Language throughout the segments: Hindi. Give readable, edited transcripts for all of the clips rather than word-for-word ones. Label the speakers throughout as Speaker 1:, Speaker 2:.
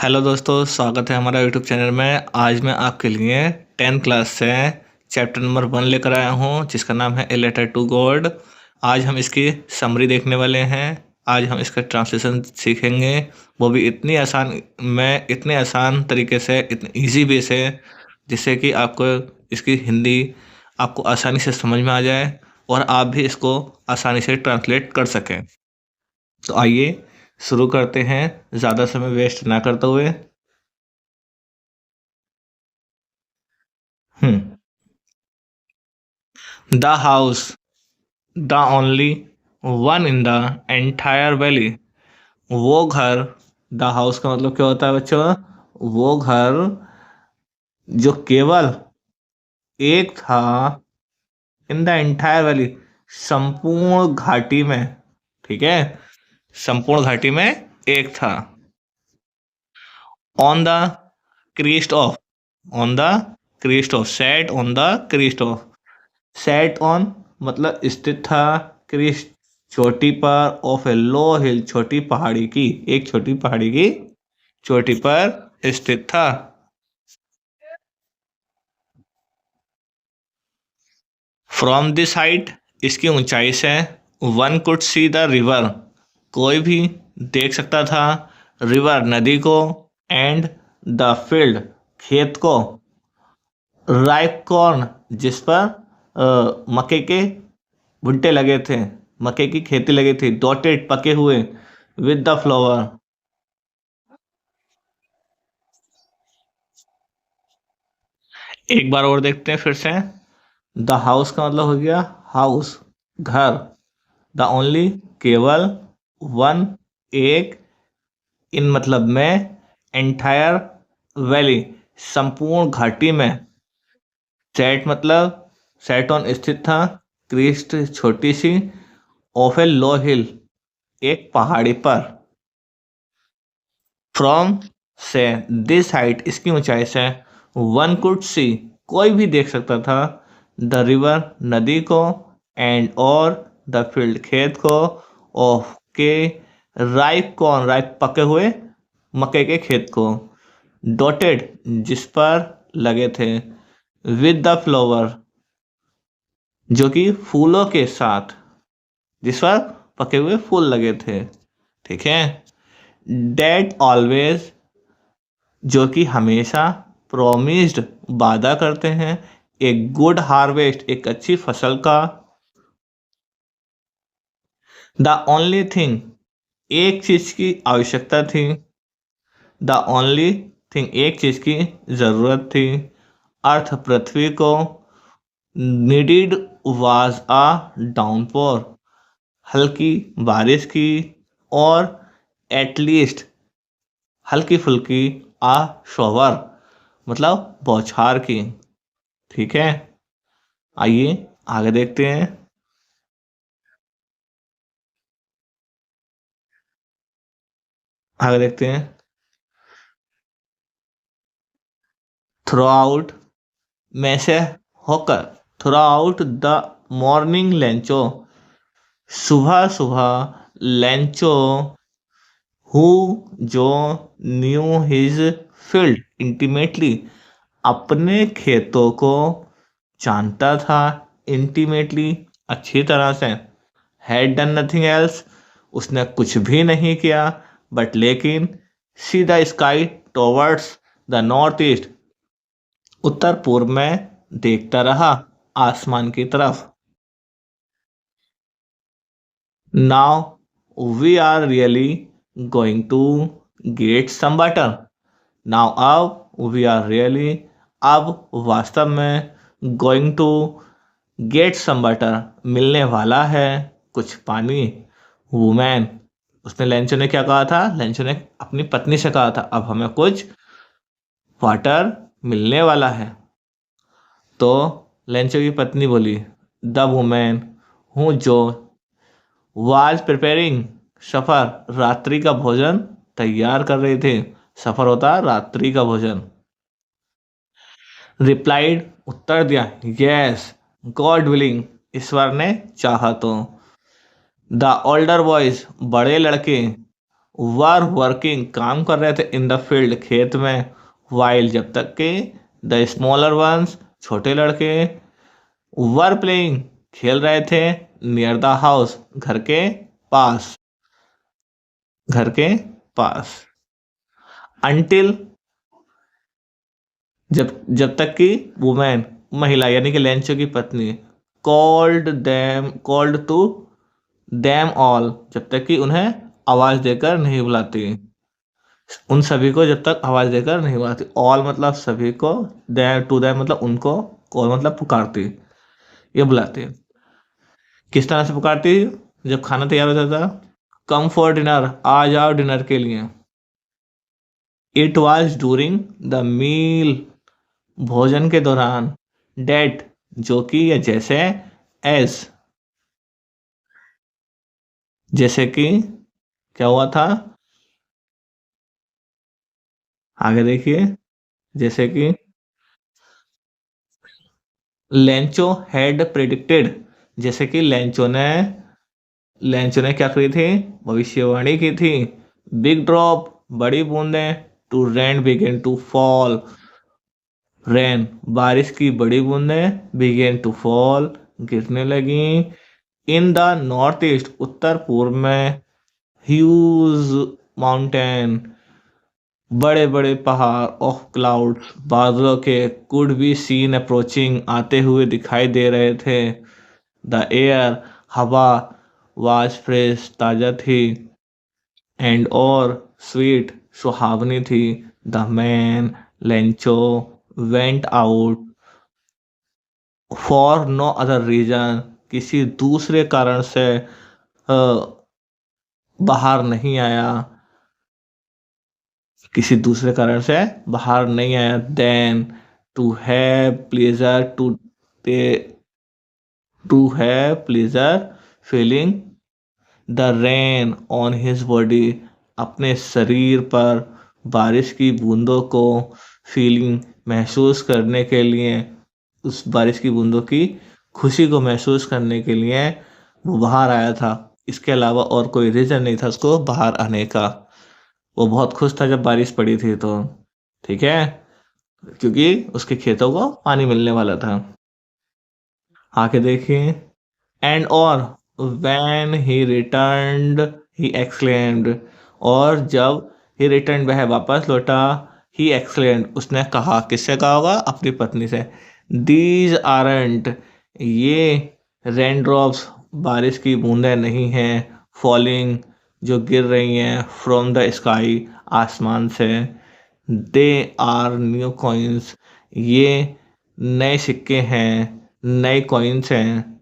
Speaker 1: हेलो दोस्तों, स्वागत है हमारा यूट्यूब चैनल में। आज मैं आपके लिए 10th क्लास से चैप्टर नंबर 1 लेकर आया हूँ, जिसका नाम है ए लेटर टू गॉड। आज हम इसकी समरी देखने वाले हैं। आज हम इसका ट्रांसलेशन सीखेंगे, वो भी इतने आसान तरीके से, इतने इजी वे से, जिससे कि आपको इसकी हिंदी आपको आसानी से समझ में आ जाए और आप भी इसको आसानी से ट्रांसलेट कर सकें। तो आइए शुरू करते हैं, ज़्यादा समय वेस्ट ना करते हुए। हम्म The house, the only one in the entire valley। वो घर, द हाउस का मतलब क्या होता है बच्चों? वो घर जो केवल एक था, इन द एंटायर वैली, संपूर्ण घाटी में। ठीक है, संपूर्ण घाटी में एक था। On the Crest of, on the Crest of, set on the Crest of, set on मतलब स्थित था, क्रिस्ट चोटी पर, ऑफ ए लो हिल छोटी पहाड़ी की, एक छोटी पहाड़ी की चोटी पर स्थित था। फ्रॉम दिस हाइट, इसकी ऊंचाई से, one could see the river, कोई भी देख सकता था रिवर नदी को, एंड द फील्ड खेत को, राइप कॉर्न जिस पर मक्के के भुट्टे लगे थे, मक्के की खेती लगी थी, डॉटेड पके हुए, विद द फ्लावर। एक बार और देखते हैं फिर से। द हाउस का मतलब हो गया हाउस, घर। द ओनली केवल, वन एक, इन मतलब में, एंटायर वैली संपूर्ण घाटी में, सेट मतलब सेट ऑन स्थित था, क्रिस्ट छोटी सी, ऑफ ए लो हिल एक पहाड़ी पर, फ्रॉम से, दिस हाइट इसकी ऊंचाई से, वन कुड सी कोई भी देख सकता था, द रिवर नदी को, एंड और द फील्ड खेत को, ऑफ के, राइप कॉर्न राइप पके हुए मक्के के खेत को, डॉटेड जिस पर लगे थे, विद द फ्लावर जो कि फूलों के साथ, जिस पर पके हुए फूल लगे थे। ठीक है, डेट ऑलवेज जो कि हमेशा, प्रोमिस्ड वादा करते हैं, एक गुड हार्वेस्ट एक अच्छी फसल का, द ओनली थिंग एक चीज की आवश्यकता थी, द ओनली थिंग एक चीज की जरूरत थी, अर्थ पृथ्वी को, नीडिड वाज अ डाउनपोर हल्की बारिश की, और एटलीस्ट हल्की फुल्की आ शोवर मतलब बौछार की। ठीक है, आइए आगे देखते हैं। आगे देखते हैं। थ्रू आउट में से होकर, through out the morning Lencho सुबह सुबह, लेंचो हु जो न्यू हिज फील्ड इंटीमेटली अपने खेतों को जानता था, इंटीमेटली अच्छी तरह से, हैड डन नथिंग एल्स उसने कुछ भी नहीं किया, बट लेकिन, see the sky towards the north east उत्तर पूर्व में देखता रहा, आसमान की तरफ। Now we are really going to get some butter, now अब वी आर रियली अब वास्तव में, going to get some butter मिलने वाला है कुछ पानी, वुमेन उसने, लेंचो ने क्या कहा था? लेंचो ने अपनी पत्नी से कहा था अब हमें कुछ वाटर मिलने वाला है। तो लेंचो की पत्नी बोली, द वुमेन हूँ जो, वाज प्रिपेयरिंग सफर रात्रि का भोजन तैयार कर रही थी, सफर होता है रात्रि का भोजन। रिप्लाइड उत्तर दिया, यस गॉड विलिंग ईश्वर ने चाहा तो। द ओल्डर बॉयज बड़े लड़के, वर वर्किंग काम कर रहे थे इन द फील्ड खेत में, वाइल जब तक कि द स्मॉलर वंस छोटे लड़के वर प्लेइंग खेल रहे थे, नियर द हाउस पास घर के पास, अंटिल जब जब तक कि वुमेन महिला यानी कि लेंचो की पत्नी कॉल्ड टू देम ऑल जब तक कि उन्हें आवाज देकर नहीं बुलाती, उन सभी को जब तक आवाज देकर नहीं बुलाती, ऑल मतलब सभी को, देम टू देम मतलब उनको, कॉल मतलब पुकारती, ये बुलाती। किस तरह से पुकारती? जब खाना तैयार हो जाता, कम फॉर डिनर आ जाओ डिनर के लिए, it was during the meal भोजन के दौरान, डेट जो कि या जैसे, एज जैसे कि क्या हुआ था, आगे देखिए, जैसे कि लेंचो हैड प्रिडिक्टेड, जैसे कि लेंचो ने क्या करी थी, भविष्यवाणी की थी, बिग ड्रॉप बड़ी बूंदें, to rain began to fall, rain बारिश की बड़ी बूंदें, बिगेन टू फॉल गिरने लगी, इन द नॉर्थ ईस्ट उत्तर पूर्व में, ह्यूज माउंटेन बड़े बड़े पहाड़, ऑफ क्लाउड्स बादलों के, कुड बी सीन अप्रोचिंग आते हुए दिखाई दे रहे थे, द एयर हवा वाज फ्रेश ताजा थी, एंड और स्वीट सुहावनी थी, the man Lencho went out for no other reason किसी दूसरे कारण से बाहर नहीं आया, किसी दूसरे कारण से बाहर नहीं आया, then to have pleasure to have pleasure feeling the rain on his body अपने शरीर पर बारिश की बूंदों को फीलिंग महसूस करने के लिए, उस बारिश की बूंदों की खुशी को महसूस करने के लिए वो बाहर आया था, इसके अलावा और कोई रीजन नहीं था उसको बाहर आने का, वो बहुत खुश था जब बारिश पड़ी थी तो, ठीक है, क्योंकि उसके खेतों को पानी मिलने वाला था। आके देखिए, एंड और when he returned he exclaimed, और जब ही रिटर्न वह वापस लौटा, ही एक्सक्लेम्ड उसने कहा, किससे कहा होगा, अपनी पत्नी से, दीज आरंट ये रेन ड्रॉप्स बारिश की बूंदें नहीं हैं, फॉलिंग जो गिर रही हैं, फ्रॉम द स्काई आसमान से, दे आर न्यू कॉइन्स ये नए सिक्के हैं, नए कॉइन्स हैं,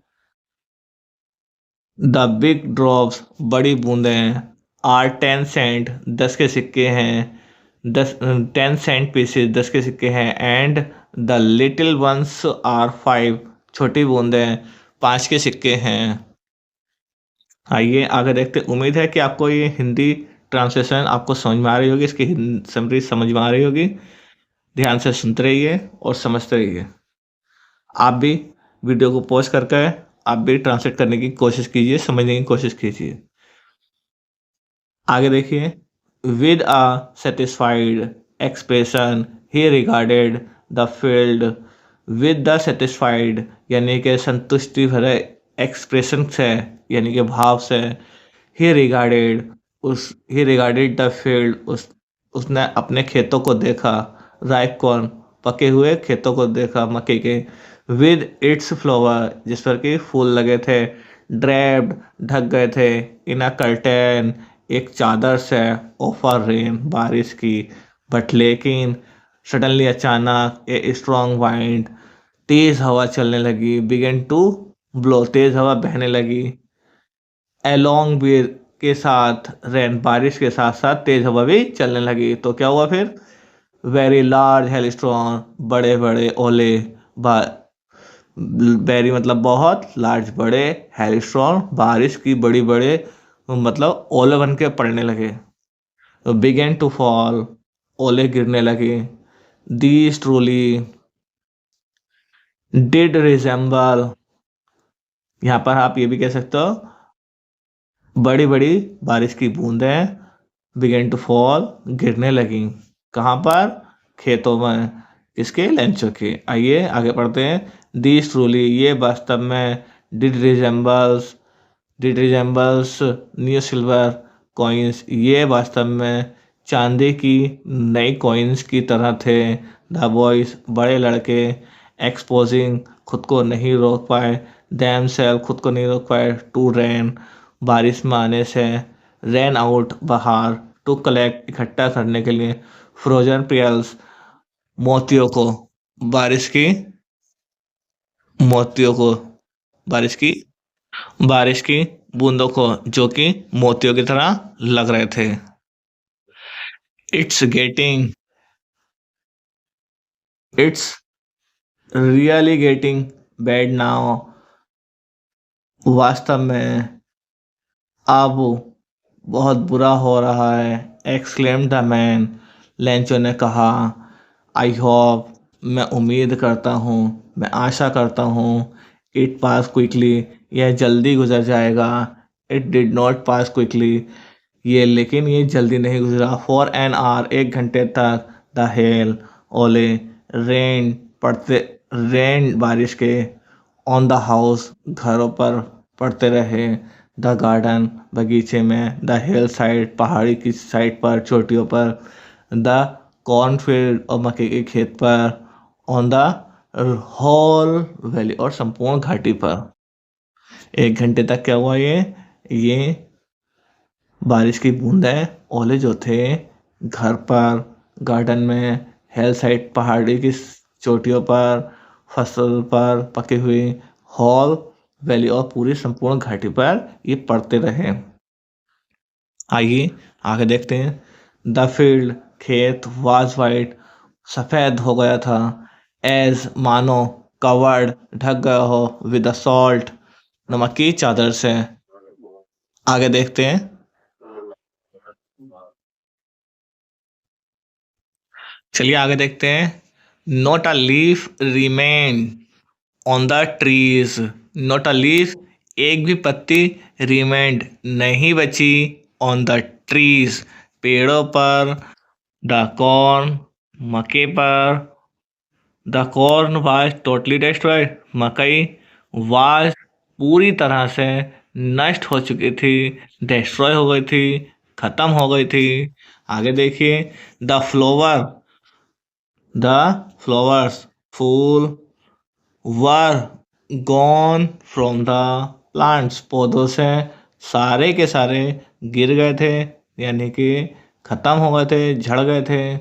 Speaker 1: द बिग ड्रॉप्स बड़ी बूंदें, आर 10 सेंट 10 के सिक्के हैं, 10 10 सेंट पीसेस 10 के सिक्के हैं, and the little ones are 5 छोटी बूंदें 5 के सिक्के हैं। आइए आगे देखते, उम्मीद है कि आपको ये हिंदी ट्रांसलेशन आपको समझ में आ रही होगी, इसकी समरी समझ में आ रही होगी, ध्यान से सुनते रहिए और समझते रहिए। आप भी वीडियो को पॉज करके आप भी ट्रांसलेट करने की कोशिश कीजिए, समझने की कोशिश कीजिए। आगे देखिए, with a satisfied expression he regarded the field, with the satisfied यानी कि संतुष्टि भरे एक्सप्रेशन से यानी कि भाव से, ही रिगार्डेड द फील्ड उसने अपने खेतों को देखा, राइप कॉर्न पके हुए खेतों को देखा मक्के के, विद इट्स फ्लावर जिस पर कि फूल लगे थे, ड्रेप्ड ढक गए थे, इन अ कर्टेन एक चादर से, ऑफर रेन बारिश की, बट लेकिन सडनली अचानक ए स्ट्रॉन्ग वाइंड तेज हवा चलने लगी, बिगन टू ब्लो तेज हवा बहने लगी, अलोंग विद के साथ रेन बारिश के साथ साथ तेज हवा भी चलने लगी, तो क्या हुआ फिर, वेरी लार्ज हेल स्ट्रॉन्ग बड़े बड़े ओले, वेरी मतलब बहुत, लार्ज बड़े, हेल स्ट्रॉन्ग बारिश की बड़ी बड़े मतलब ओले बन के पड़ने लगे, बिगेन टू फॉल ओले गिरने लगे, दीज ट्रूली डिड रिजेंबल, यहाँ पर आप ये भी कह सकते हो बड़ी बड़ी बारिश की बूंदें बिगेन टू फॉल, गिरने लगी। कहाँ पर? खेतों में। किसके? लेंचो के। आइए आगे पढ़ते हैं। दीज ट्रूली, ये वास्तव में, did resembles, new silver coins, ये वास्तव में चांदी की नई कॉइन्स की तरह थे। द बॉयज, बड़े लड़के, एक्सपोजिंग, खुद को नहीं रोक पाए, दैम सेल, खुद को नहीं रोक पाए, टू रेन, बारिश में आने से, रेन आउट, बाहर, टू कलेक्ट, इकट्ठा करने के लिए, फ्रोजन पियल्स, मोतियों को, बारिश की, मोतियों को, बारिश की, बारिश की बूंदों को, जो कि मोतियों की तरह लग रहे थे। It's getting, it's really getting bad now, वास्तव में अब बहुत बुरा हो रहा है। एक्सक्लेम्ड द मैन, लेंचो ने कहा। आई होप, मैं उम्मीद करता हूँ, मैं आशा करता हूँ। इट पास क्विकली, यह जल्दी गुजर जाएगा। It did not pass quickly, लेकिन ये जल्दी नहीं गुजरा। फॉर एन आवर, 1 घंटे तक, द हेल, ओले, रेन, पड़ते, रेन, बारिश के, ऑन द हाउस, घरों पर पड़ते रहे। द गार्डन, बगीचे में, द हिल साइड, पहाड़ी की साइड पर, चोटियों पर, द कॉर्नफील्ड, और मक्के के खेत पर, ऑन द होल वैली, और संपूर्ण घाटी पर। 1 घंटे तक क्या हुआ? ये बारिश की बूंदें, ओले जो थे, घर पर, गार्डन में, हिल साइड, पहाड़ी की चोटियों पर, फसल पर पकी हुई, हॉल वैली, और पूरी संपूर्ण घाटी पर ये पड़ते रहे। आइए आगे देखते हैं। द फील्ड, खेत, वाज वाइट, सफेद हो गया था। एज, मानो, कवर्ड, ढक गया हो, विद सॉल्ट, नमक की चादर से। आगे देखते हैं। चलिए आगे देखते हैं। Not a leaf remain on the trees, not a leaf, एक भी पत्ती, रिमेंड, नहीं बची, ऑन द ट्रीज, पेड़ों पर, द कॉर्न, मक्के पर, the corn was totally destroyed, मकई वाज पूरी तरह से नष्ट हो चुकी थी, डिस्ट्रॉय हो गई थी, खत्म हो गई थी। आगे देखिए। द फ्लोवर, द फ्लावर्स, फूल, were gone from the plants, पौधों से सारे के सारे गिर गए थे, यानी कि खत्म हो गए थे, झड़ गए थे।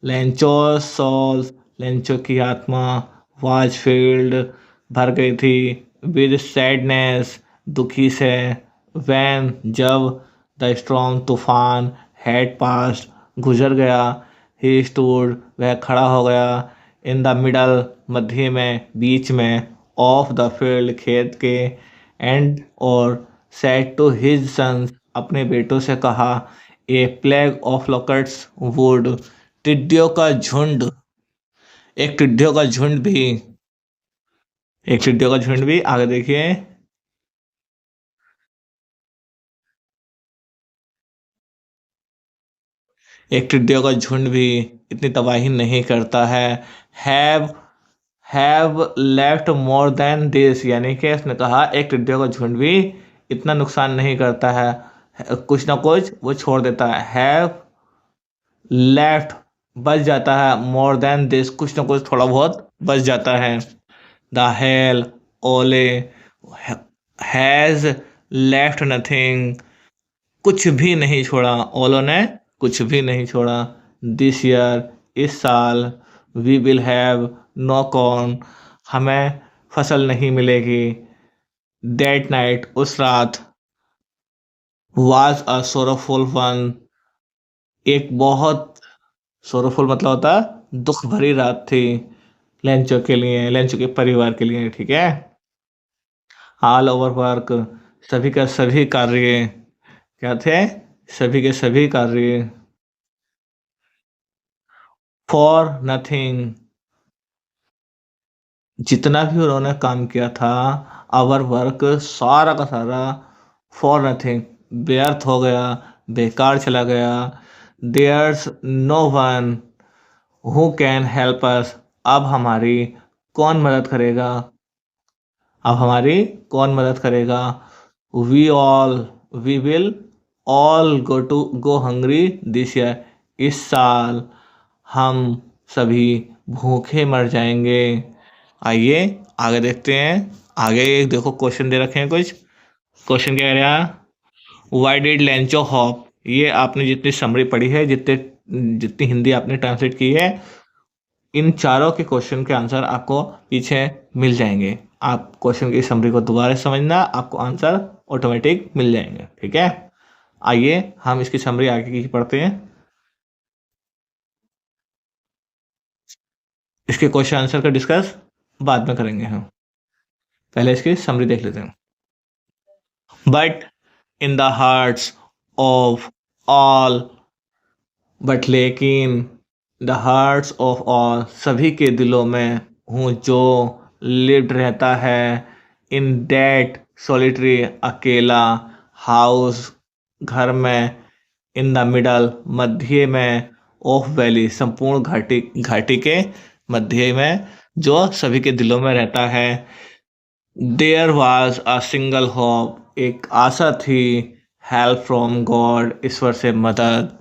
Speaker 1: लेंचो सोल, लेंचो की आत्मा, वाज फील्ड, भर गई थी, विद सैडनेस, दुखी से, वैन, जब, द स्ट्रॉन्ग, तूफान, हैड पास्ट, गुजर गया, ही स्टूड, वह खड़ा हो गया, इन द मिडल, मध्य में, बीच में, ऑफ द फील्ड, खेत के, एंड, और, सेड टू हिज सन्स, अपने बेटों से कहा, ए प्लेग ऑफ लोकट्स वुड, टिड्डियों का झुंड, एक टिड्डियों का झुंड भी, एक टिड्डियों का झुंड भी, आगे देखिए। एक टिड्डियों का झुंड भी इतनी तबाही नहीं करता है। Have have left more than this, यानी कि उसने कहा एक टिड्डियों का झुंड भी इतना नुकसान नहीं करता है, कुछ ना कुछ वो छोड़ देता है। हैव लेफ्ट, बच जाता है, मोर देन दिस, कुछ ना कुछ थोड़ा बहुत बच जाता है। द हेल, ओले, हैज लेफ्ट नथिंग, कुछ भी नहीं छोड़ा, ओलो ने कुछ भी नहीं छोड़ा। दिस ईयर, इस साल, we will have no corn, हमें फसल नहीं मिलेगी। दैट नाइट, उस रात, वाज अ सोरोफुल वन, एक बहुत, सोरोफुल मतलब होता है दुख भरी रात थी, लेंचो के लिए, लेंचो के परिवार के लिए, ठीक है। ऑल ओवर वर्क, सभी का सभी कार्य, क्या थे? सभी के सभी कार्य। फॉर नथिंग, जितना भी उन्होंने काम किया था, आवर वर्क, सारा का सारा, फॉर नथिंग, व्यर्थ हो गया, बेकार चला गया। There's no one who can help us, अब हमारी कौन मदद करेगा, अब हमारी कौन मदद करेगा। We all we will all go hungry this year, इस साल हम सभी भूखे मर जाएंगे। आइए आगे देखते हैं। आगे देखो क्वेश्चन दे रखे हैं कुछ। क्वेश्चन क्या कह रहा है, वाई डिड लेंचो हॉप, ये आपने जितनी समरी पढ़ी है, जितनी हिंदी आपने ट्रांसलेट की है, इन चारों के क्वेश्चन के आंसर आपको पीछे मिल जाएंगे। आप क्वेश्चन की समरी को दोबारा समझना, आपको आंसर ऑटोमेटिक मिल जाएंगे। ठीक है, आइए हम इसकी समरी आगे की पढ़ते हैं। इसके क्वेश्चन आंसर का डिस्कस बाद में करेंगे हम, पहले इसकी समरी देख लेते हैं। But in the hearts of all, but लेकिन द हार्ट्स ऑफ ऑल, सभी के दिलों में हूँ जो लिव्ड रहता है इन दैट सॉलिटरी, अकेला, हाउस, घर में, इन द मिडल, मध्य में, ऑफ वैली, संपूर्ण घाटी, घाटी के मध्य में, जो सभी के दिलों में रहता है। There was a single hope, एक आशा थी, हेल्प फ्रॉम गॉड, ईश्वर से मदद।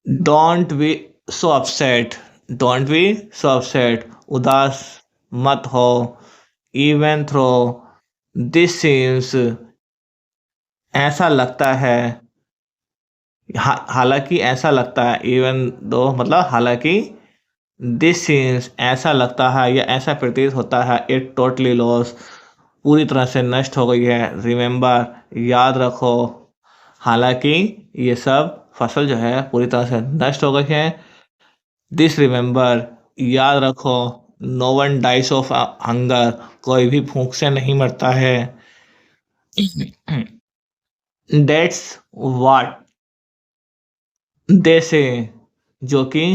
Speaker 1: Don't be so upset, don't be so upset, उदास मत हो। इवन थ्रो दिस सीम्स, ऐसा लगता है, हालांकि ऐसा लगता है, इवन दो मतलब हालांकि, दिस सीम्स ऐसा लगता है या ऐसा प्रतीत होता है, इट टोटली लॉस, पूरी तरह से नष्ट हो गई है। रिमेंबर, याद रखो, हालांकि ये सब फसल जो है पूरी तरह से नष्ट हो गई है। दिस रिमेंबर, याद रखो, no one dies of hunger, कोई भी भूख से नहीं मरता है। डेट्स वाट दे से, जो कि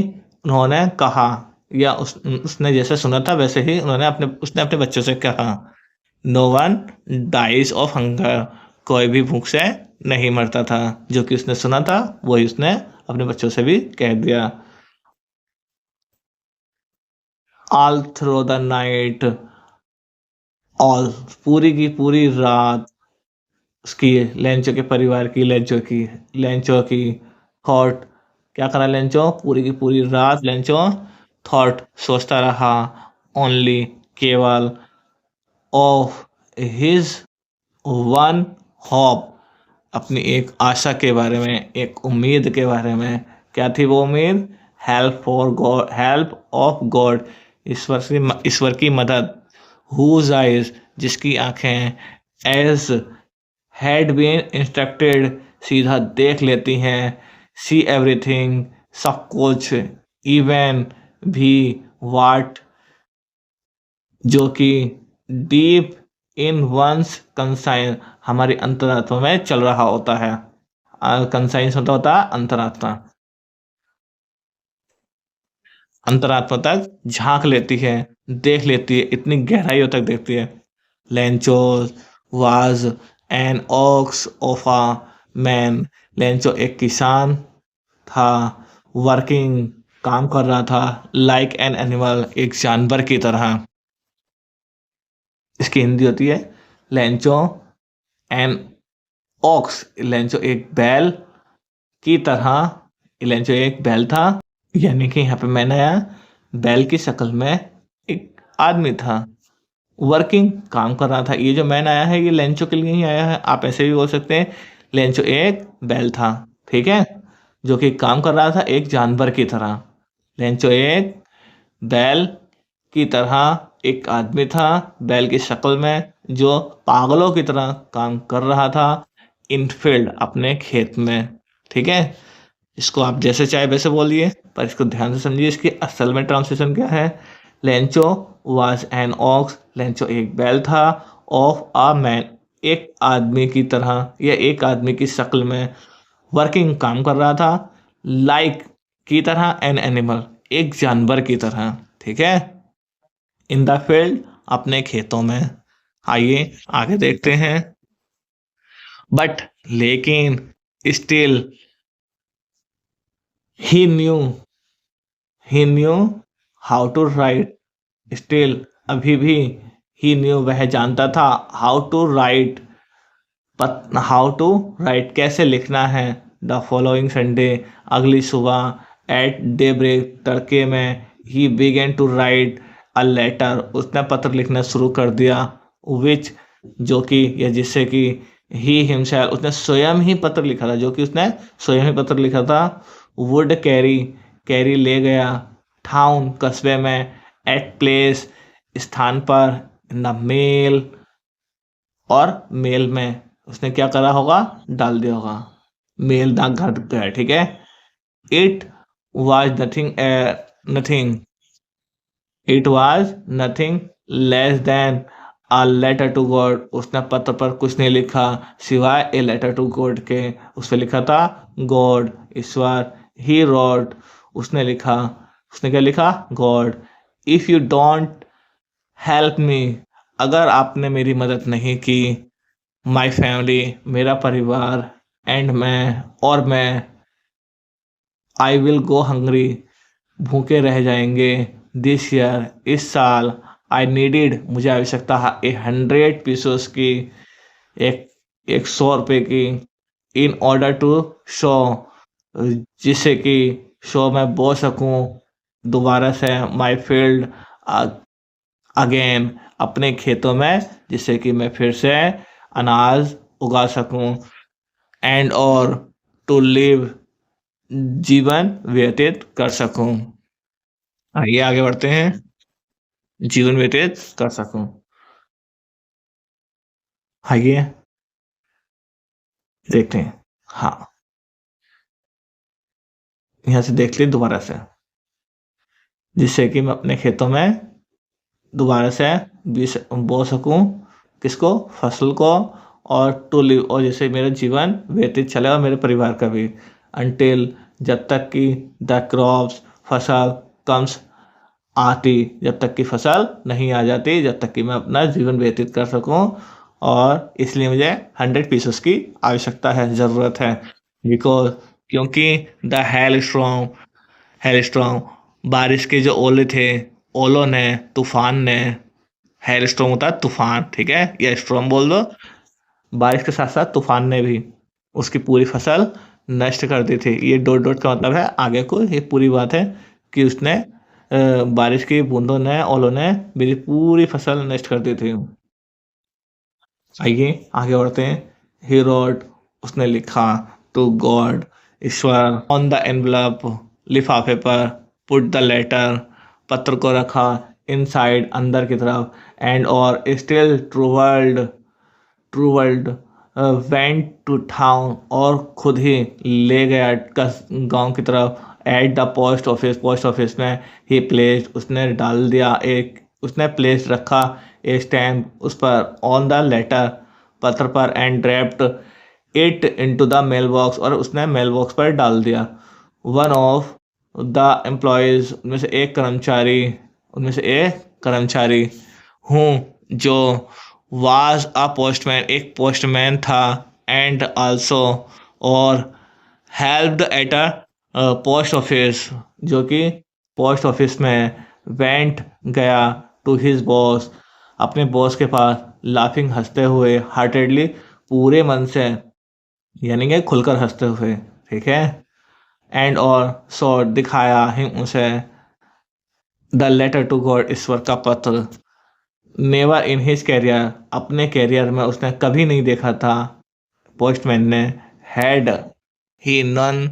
Speaker 1: उन्होंने कहा, या उसने जैसे सुना था वैसे ही उसने अपने बच्चों से कहा। No one dies of hunger, कोई भी भूख से नहीं मरता था, जो कि उसने सुना था वही उसने अपने बच्चों से भी कह दिया। All through the night, all पूरी की पूरी रात, उसकी लेंचो के परिवार की, लेंचो की थॉट, क्या करा लेंचो, पूरी की पूरी रात लेंचो थॉट, सोचता रहा, ओनली, केवल, ऑफ हिज वन होप, अपनी एक आशा के बारे में, एक उम्मीद के बारे में। क्या थी वो उम्मीद, help for God, help of God, ईश्वर की मदद। हुज आइज, जिसकी आंखें, एज हैड बीन इंस्ट्रक्टेड, सीधा देख लेती हैं, सी एवरीथिंग, सब कुछ, इवन भी, वाट, जो कि, डीप इन वंस कंसाइन, हमारी अंतरात्मा में चल रहा होता है। कंसाइंस होता है अंतरात्मा, अंतरात्मा तक झांक लेती है, देख लेती है, इतनी गहराइयों तक देखती है। Lencho was an ox of a man, Lencho एक किसान था, वर्किंग, काम कर रहा था, लाइक एन एनिमल, एक जानवर की तरह। इसकी हिंदी होती है, लेंचो एन ऑक्स, लेंचो एक बैल की तरह, लेंचो एक बैल था, यानी कि यहाँ पे मैंने आया, बैल की शक्ल में एक आदमी था, वर्किंग, काम कर रहा था। ये जो मैन आया है ये लेंचो के लिए ही आया है, आप ऐसे भी बोल सकते हैं, लेंचो एक बैल था, ठीक है, जो कि काम कर रहा था एक जानवर की तरह। लेंचो एक बैल की तरह एक आदमी था, बैल की शक्ल में, जो पागलों की तरह काम कर रहा था, इन फील्ड, अपने खेत में। ठीक है, इसको आप जैसे चाहे वैसे बोलिए, पर इसको ध्यान से समझिए, इसकी असल में ट्रांसलेशन क्या है। Lencho was an ox, Lencho एक बैल था, ऑफ अ मैन, एक आदमी की तरह या एक आदमी की शक्ल में, वर्किंग, काम कर रहा था, लाइक, की तरह, एन एनिमल, एक जानवर की तरह। ठीक है, इन द फील्ड, अपने खेतों में। आइए आगे देखते हैं। बट लेकिन still he knew he knew how to write. Still अभी भी ही न्यू वह जानता था how to write how to write कैसे लिखना है। द फॉलोइंग संडे अगली सुबह एट डे ब्रेक तड़के में ही began to write a letter उसने पत्र लिखना शुरू कर दिया। विच जो कि या जिससे कि ही हिमसेल्फ उसने स्वयं ही पत्र लिखा था जो कि उसने स्वयं ही पत्र लिखा था। वुड कैरी कैरी ले गया टाउन कस्बे में एट प्लेस स्थान पर इन द मेल और मेल में उसने क्या करा होगा डाल दिया होगा। मेल डाकघर गया ठीक है। It was nothing nothing it was nothing less than a letter to God उसने पत्र पर कुछ नहीं लिखा सिवाय ए लेटर टू गॉड के। उस पर लिखा था गॉड ईश्वर। ही रोट उसने लिखा उसने क्या लिखा God. If you don't help me अगर आपने मेरी मदद नहीं की माई फैमिली मेरा परिवार एंड मैं आई विल गो हंग्री भूखे रह जाएंगे। दिस ईयर इस साल आई नीडिड मुझे आवश्यकता है 100 पीसोस की एक 100 रुपये की इन ऑर्डर टू शो जिससे कि शो में बो सकूं दोबारा से माई फील्ड अगेन अपने खेतों में जिससे कि मैं फिर से अनाज उगा सकूं एंड और टू लिव जीवन व्यतीत कर सकूं। आइए आगे बढ़ते हैं। जीवन व्यतीत कर सकूं। आइए देखते हैं। हाँ यहाँ से देख ली दोबारा से जिससे कि मैं अपने खेतों में दोबारा से बीज बो सकूं किसको फसल को और टू लिव और जैसे मेरा जीवन व्यतीत चले और मेरे परिवार का भी अनटिल जब तक कि द क्रॉप्स फसल कम्स आती जब तक कि फसल नहीं आ जाती जब तक कि मैं अपना जीवन व्यतीत कर सकूं और इसलिए मुझे 100 पीसेस की आवश्यकता है ज़रूरत है। बिकॉज क्योंकि द हेल स्ट्रॉन्ग बारिश के जो ओले थे ओलों ने तूफान ने हेल स्ट्रॉन्ग होता है तूफान ठीक है या स्ट्रॉन्ग बोल दो। बारिश के साथ साथ तूफान ने भी उसकी पूरी फसल नष्ट कर दी थी। ये डॉट डॉट का मतलब है आगे को ये पूरी बात है कि उसने बारिश की बूंदों ने ओलों ने मेरी पूरी फसल नष्ट कर दी थी। आइए आगे बढ़ते हैं। ही रोट उसने लिखा टू गॉड ईश्वर ऑन द एनवलप लिफाफे पर पुट द लेटर पत्र को रखा इनसाइड अंदर की तरफ एंड और still true world went to town और खुद ही ले गया गांव की तरफ एट द पोस्ट ऑफिस में ही प्लेस उसने डाल दिया एक उसने प्लेस रखा ए स्टैम्प उस पर ऑन द लेटर पत्र पर and dropped it into the mail box और उसने मेल बॉक्स पर डाल दिया। वन ऑफ द एम्प्लॉयज उनमें से एक कर्मचारी हूँ जो वाज अ पोस्टमैन एक पोस्टमैन था एंड आल्सो और helped at a post office जो कि पोस्ट ऑफिस में वेंट गया टू हिज बॉस अपने बॉस के पास लाफिंग हंसते हुए हार्टेडली पूरे मन से यानी कि खुलकर हंसते हुए ठीक है। एंड और सो दिखाया हिम उसे द लेटर टू गॉड ईश्वर का पत्र। नेवर इन हिज कैरियर अपने कैरियर में उसने कभी नहीं देखा था पोस्टमैन ने हैड ही नन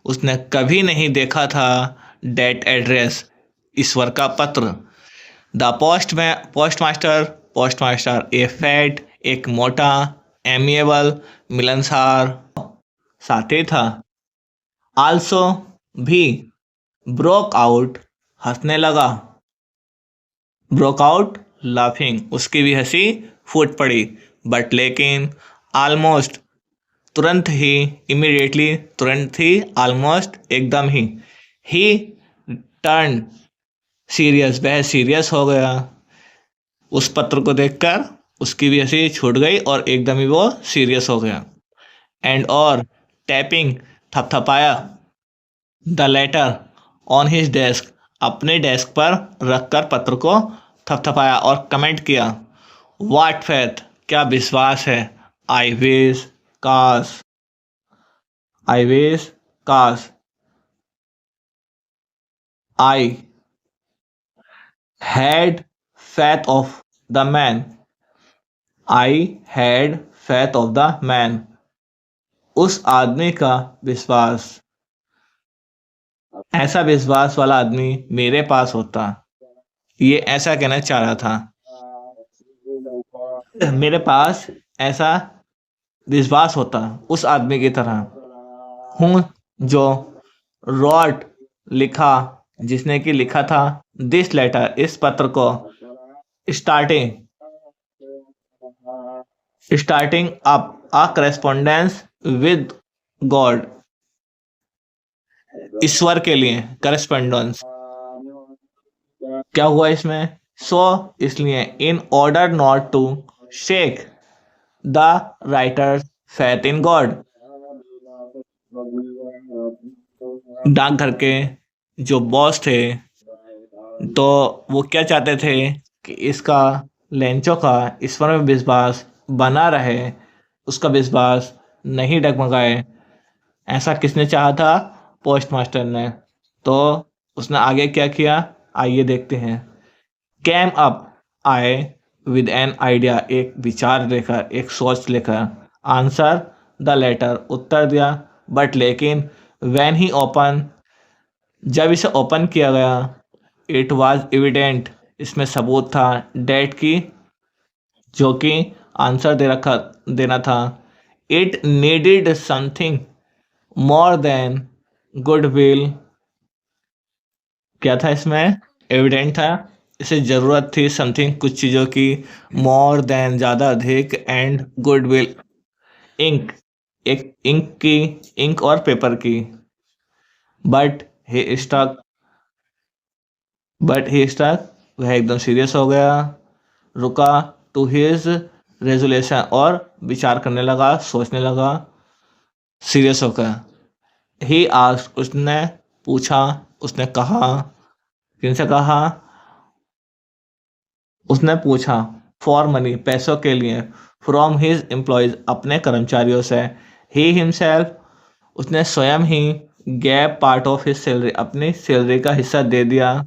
Speaker 1: उसने कभी नहीं देखा था डेट एड्रेस ईश्वर का पत्र। द पोस्टमास्टर ए फैट एक मोटा एमिएबल मिलनसार साथी था। आल्सो भी ब्रोक आउट हंसने लगा ब्रोक आउट लाफिंग उसकी भी हंसी फूट पड़ी बट लेकिन ऑलमोस्ट तुरंत ही इमीडिएटली तुरंत ही ऑलमोस्ट एकदम ही टर्न सीरियस वह सीरियस हो गया। उस पत्र को देखकर उसकी भी हंसी छूट गई और एकदम ही वो सीरियस हो गया। एंड और टैपिंग थपथपाया the letter on his desk, अपने डेस्क पर रखकर पत्र को थपथपाया और कमेंट किया, व्हाट फेथ, क्या विश्वास है, आई विश काश, आई विश काश, I had faith of the man, I had faith of the man, उस आदमी का विश्वास, ऐसा विश्वास वाला आदमी मेरे पास होता। ये ऐसा कहना चाह रहा था, मेरे पास ऐसा विश्वास होता उस आदमी की तरह हूँ जो रॉट लिखा, जिसने कि लिखा था दिस लेटर, इस पत्र को, starting starting up a correspondence with God, ईश्वर के लिए करेस्पॉन्डेंस। क्या हुआ इसमें, सो इसलिए in order not to shake the writer faith in God, डाकघर के जो बॉस थे तो वो क्या चाहते थे कि इसका, लेंचो का ईश्वर में विश्वास बना रहे, उसका विश्वास नहीं डगमगाए। ऐसा किसने चाहा था, पोस्ट मास्टर ने। तो उसने आगे क्या किया, आइए देखते हैं। कैम अप, आए, विद एन आइडिया, एक विचार लेकर, एक सोच लेकर, आंसर द लेटर, उत्तर दिया, बट लेकिन, व्हेन ही ओपन, जब इसे ओपन किया गया, इट वाज एविडेंट, इसमें सबूत था, डेट की, जो कि आंसर देना था, it needed something more than goodwill, क्या था इसमें, एविडेंट था, इसे जरूरत थी समथिंग, कुछ चीजों की, मोर देन ज्यादा अधिक, एंड गुडविल, इंक, एक इंक की, इंक और पेपर की, बट ही स्टक, वह एकदम सीरियस हो गया, रुका, टू हिज रेजोल्यूशन, और विचार करने लगा, सोचने लगा, सीरियस होकर। ही आस्क्ड, उसने पूछा, उसने कहा, किनसे कहा, उसने पूछा, फॉर मनी, पैसों के लिए, फ्रॉम हिज एम्प्लॉयज, अपने कर्मचारियों से, ही हिमसेल्फ, उसने स्वयं ही, gave part of his salary, अपनी सैलरी का हिस्सा दे दिया,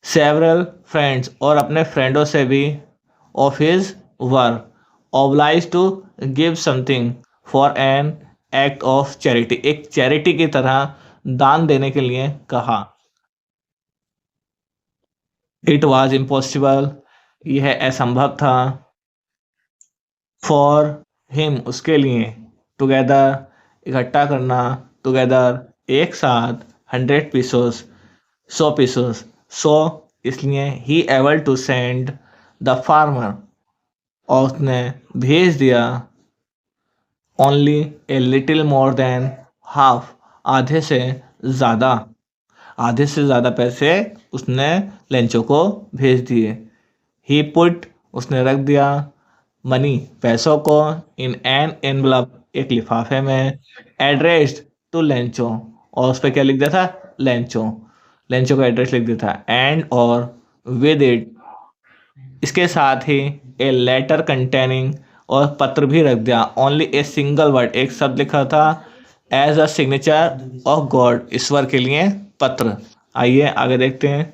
Speaker 1: सेवरल फ्रेंड्स, और अपने फ्रेंडों से भी, of his were obliged to give something for an act of charity, एक चैरिटी की तरह दान देने के लिए कहा। इट वॉज इम्पॉसिबल, यह असंभव था, फॉर हिम, उसके लिए, टुगेदर, इकट्ठा करना, टुगेदर, एक साथ, 100 पीसोस, 100 पीसोस, सो इसलिए, he able to send the farmer, और उसने भेज दिया, only a little more than half, आधे से ज़्यादा, आधे से ज़्यादा पैसे उसने लेंचो को भेज दिए। ही पुट, उसने रख दिया, मनी, पैसों को, इन एन एनवलप, एक लिफाफे में, एड्रेस्ड टू लेंचो, और उस पर क्या लिख दिया था, लेंचो, लेंचो का एड्रेस लिख दिया था, एंड और विद इट, इसके साथ ही, ए लेटर कंटेनिंग, और पत्र भी रख दिया, ओनली ए सिंगल वर्ड, एक शब्द लिखा था, as a signature of God, ईश्वर के लिए पत्र। आइए आगे देखते हैं।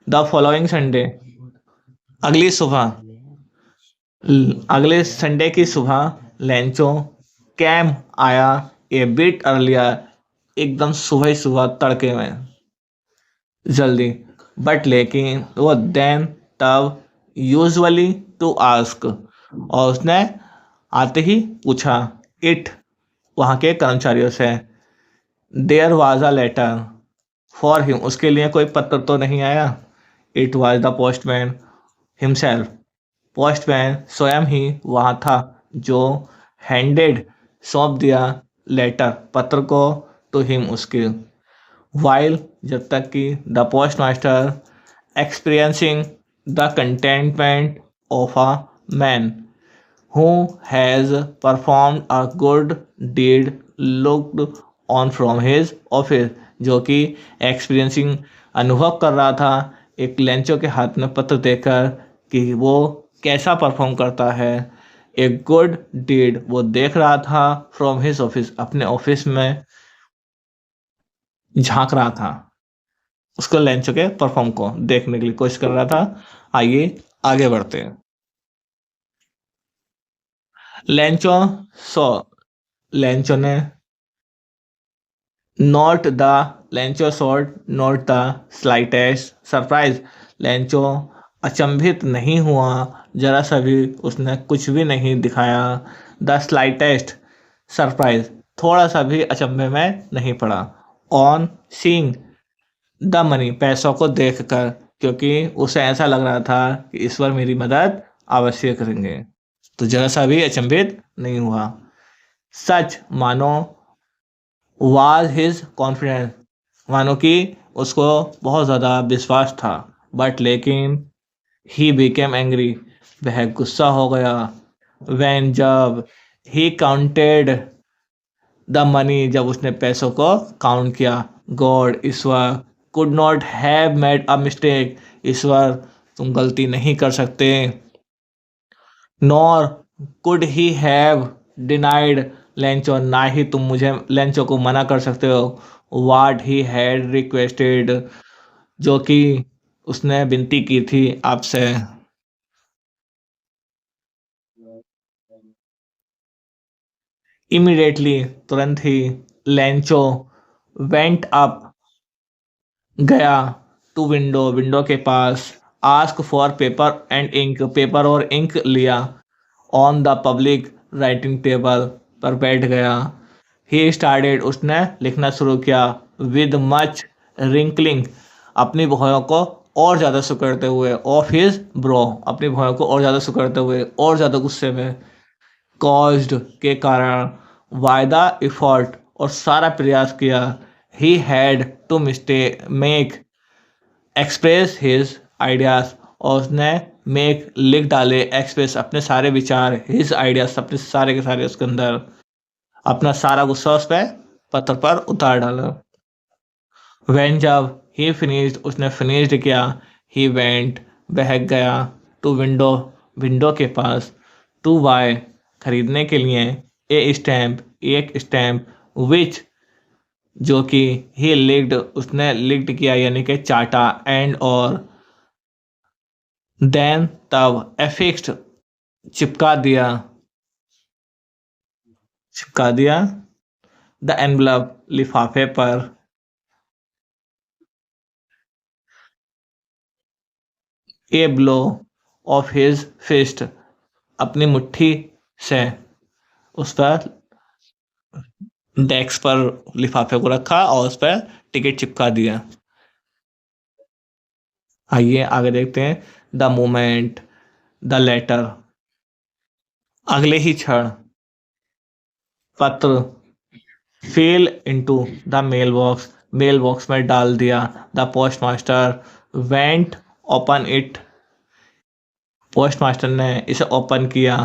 Speaker 1: द फॉलोइंग संडे, अगली सुबह, अगले संडे की सुबह, लेंचो कैम, आया, ए बिट अर्लियर, एकदम सुबह ही सुबह, तड़के में, जल्दी, बट लेकिन, वो देन, तब, यूजुअली टू आस्क, और उसने आते ही पूछा, इट, वहाँ के कर्मचारियों से, there was a letter for him, उसके लिए कोई पत्र तो नहीं आया, it was the postman himself, postman स्वयं ही वहाँ था, जो हैंडेड, सौंप दिया, लेटर, पत्र को, टू हिम, उसके, वाइल, जब तक कि, the post master experiencing the contentment of a man who has performed a good deed looked on from his office, जो कि एक्सपीरियंसिंग अनुभव कर रहा था एक लेंचो के हाथ में पत्र देकर कि वो कैसा परफॉर्म करता है। एक गुड डीड वो देख रहा था फ्रॉम हिज ऑफिस, अपने ऑफिस में झांक रहा था, उसको लेंचो के परफॉर्म को देखने के लिए कोशिश कर रहा था। आइए आगे बढ़ते हैं। लेंचो सो लेंचो ने not the Lencho shot not the slightest surprise, Lencho अचंभित नहीं हुआ, जरा सा भी उसने कुछ भी नहीं दिखाया। द स्लाइटेस्ट सरप्राइज, थोड़ा सा भी अचंभे में नहीं पड़ा। ऑन सीइंग द मनी, पैसों को देखकर, क्योंकि उसे ऐसा लग रहा था कि ईश्वर मेरी मदद अवश्य करेंगे, तो जरा सा भी अचंभित नहीं हुआ। सच मानो वाज हिज कॉन्फिडेंस, मानो कि उसको बहुत ज़्यादा विश्वास था। बट लेकिन ही बिकेम एंग्री, वह गुस्सा हो गया। वैन जब ही काउंटेड द मनी, जब उसने पैसों को काउंट किया। गॉड ईश्वर could not have made a mistake, ईश्वर तुम गलती नहीं कर सकते। Nor could he have denied Lencho, ना ही तुम मुझे लेंचो को मना कर सकते हो। वाट ही हैड रिक्वेस्टेड, जो कि उसने विनती की थी आपसे। इमीडिएटली, तुरंत ही, लेंचो वेंट अप, गया, टू विंडो, विंडो के पास। Ask for paper and ink, paper और इंक लिया। On the public writing table, पर बैठ गया। ही स्टार्टेड, उसने लिखना शुरू किया। विद मच रिंकलिंग, अपनी भौहों को और ज़्यादा सुकड़ते हुए। ऑफ हिज ब्रो, अपनी भौहों को और ज़्यादा सुकड़ते हुए, और ज़्यादा गुस्से में। कॉज्ड, के कारण। वाय द एफर्ट, और सारा प्रयास किया। He had to make express his ideas, और उसने मेक लिख डाले, एक्सप्रेस अपने सारे विचार, हिज आइडियाज अपने सारे के सारे उसके अंदर, अपना सारा गुस्सा उस पर पत्थर पर उतार डाला। वेन जब ही फिनिश्ड, उसने फिनिश्ड किया। ही वेंट, बहक गया। टू विंडो, विंडो के पास। टू बाय, खरीदने के लिए। ए स्टैम्प, एक स्टैम्प। विच, जो कि ही लिक्ड, उसने लिक्ड किया यानी कि चाटा। एंड और देन, तब। एफिक्स्ड, चिपका दिया, चिपका दिया। द एनवलप, लिफाफे पर। A blow of his fist, अपनी मुट्ठी से उस पर, डेस्क पर लिफाफे को रखा और उस पर टिकट चिपका दिया। आइए आगे देखते हैं। द मोमेंट द लेटर, अगले ही क्षण, पत्र। Fell into the mail box, mail box में डाल दिया। The post master went open it, post master ने इसे ओपन किया।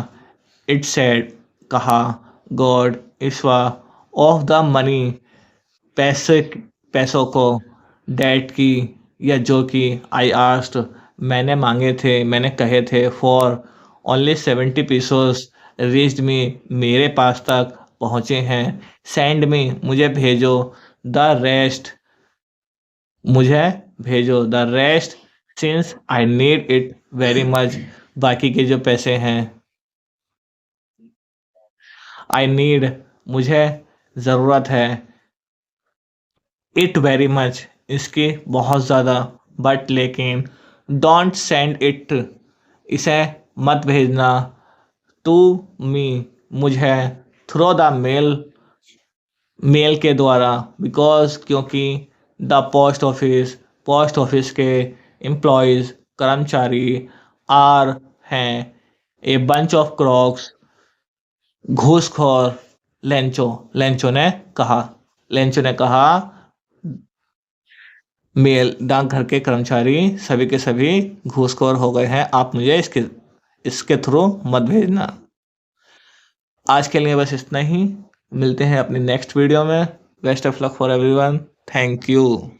Speaker 1: इट सेड, कहा। गॉड, ईश्वर। ऑफ द मनी, पैसे, पैसों को। डेट की, या जो कि। आई आस्ट, मैंने मांगे थे, मैंने कहे थे। फॉर ओनली 70 पीसोस रीच्ड मी, मेरे पास तक पहुँचे हैं। सेंड मी, मुझे भेजो। द रेस्ट, मुझे भेजो। The rest, since I need it very much, बाकी के जो पैसे हैं। आई नीड, मुझे ज़रूरत है। इट वेरी मच, इसकी बहुत ज़्यादा। बट लेकिन। डोंट सेंड इट, इसे मत भेजना। टू मी, मुझे। थ्रो द मेल, मेल के द्वारा। बिकॉज, क्योंकि। The post office, post office के। एम्प्लॉयज़, कर्मचारी। आर, हैं। ए बंच ऑफ क्रॉक्स, घूसखोर। लेंचो, लेंचो ने कहा, लेंचो ने कहा। मेल, डाकघर के कर्मचारी सभी के सभी घूसखोर हो गए हैं, आप मुझे इसके थ्रू मत भेजना। आज के लिए बस इतना ही। मिलते हैं अपनी नेक्स्ट वीडियो में। Best of luck for everyone. Thank you.